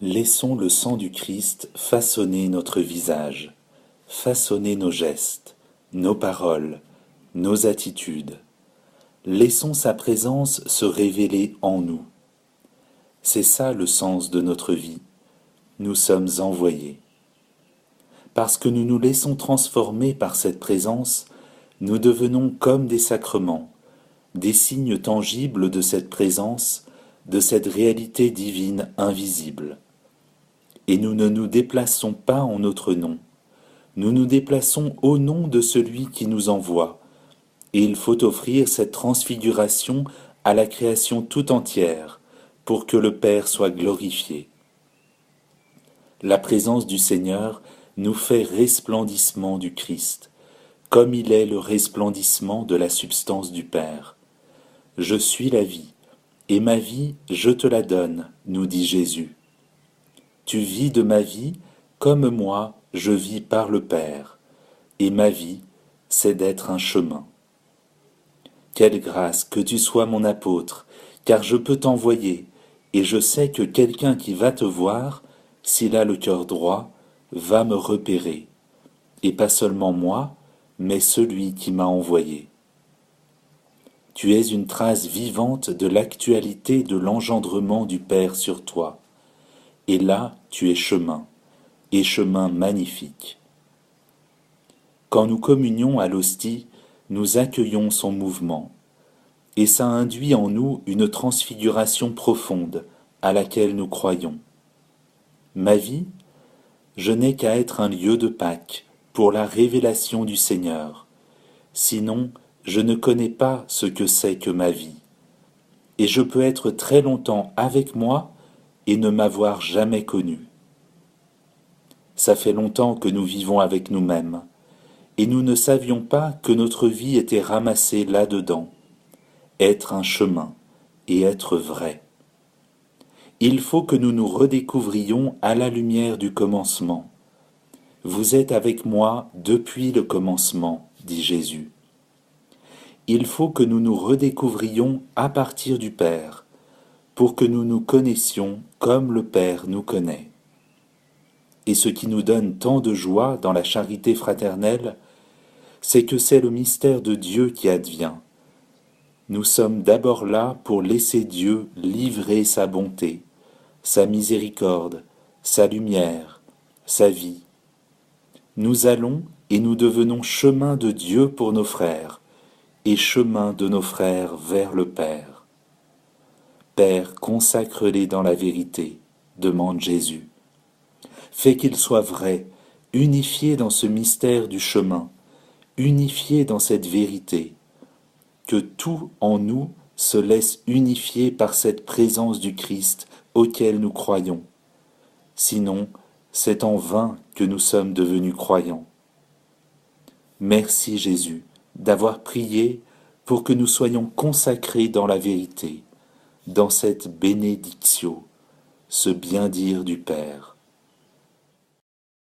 Laissons le sang du Christ façonner notre visage, façonner nos gestes, nos paroles, nos attitudes. Laissons sa présence se révéler en nous. C'est ça le sens de notre vie. Nous sommes envoyés. Parce que nous nous laissons transformer par cette présence, nous devenons comme des sacrements, des signes tangibles de cette présence, de cette réalité divine invisible. Et nous ne nous déplaçons pas en notre nom, nous nous déplaçons au nom de celui qui nous envoie, et il faut offrir cette transfiguration à la création tout entière, pour que le Père soit glorifié. La présence du Seigneur nous fait resplendissement du Christ, comme il est le resplendissement de la substance du Père. Je suis la vie, et ma vie, je te la donne, nous dit Jésus. Tu vis de ma vie, comme moi, je vis par le Père, et ma vie, c'est d'être un chemin. Quelle grâce que tu sois mon apôtre, car je peux t'envoyer, et je sais que quelqu'un qui va te voir, s'il a le cœur droit, va me repérer, et pas seulement moi, mais celui qui m'a envoyé. Tu es une trace vivante de l'actualité de l'engendrement du Père sur toi, et là tu es chemin, et chemin magnifique. Quand nous communions à l'hostie, nous accueillons son mouvement, et ça induit en nous une transfiguration profonde à laquelle nous croyons. Ma vie, je n'ai qu'à être un lieu de Pâques pour la révélation du Seigneur, sinon je ne connais pas ce que c'est que ma vie, et je peux être très longtemps avec moi et ne m'avoir jamais connu. Ça fait longtemps que nous vivons avec nous-mêmes, et nous ne savions pas que notre vie était ramassée là-dedans, être un chemin et être vrai. Il faut que nous nous redécouvrions à la lumière du commencement. Vous êtes avec moi depuis le commencement, dit Jésus. Il faut que nous nous redécouvrions à partir du Père, pour que nous nous connaissions comme le Père nous connaît. Et ce qui nous donne tant de joie dans la charité fraternelle, c'est que c'est le mystère de Dieu qui advient. Nous sommes d'abord là pour laisser Dieu livrer sa bonté, sa miséricorde, sa lumière, sa vie. Nous allons et nous devenons chemin de Dieu pour nos frères, et chemin de nos frères vers le Père. Père, consacre-les dans la vérité, demande Jésus. Fais qu'ils soient vrais, unifiés dans ce mystère du chemin, unifiés dans cette vérité, que tout en nous se laisse unifier par cette présence du Christ auquel nous croyons. Sinon, c'est en vain que nous sommes devenus croyants. Merci Jésus d'avoir prié pour que nous soyons consacrés dans la vérité, dans cette bénédiction, ce bien dire du Père.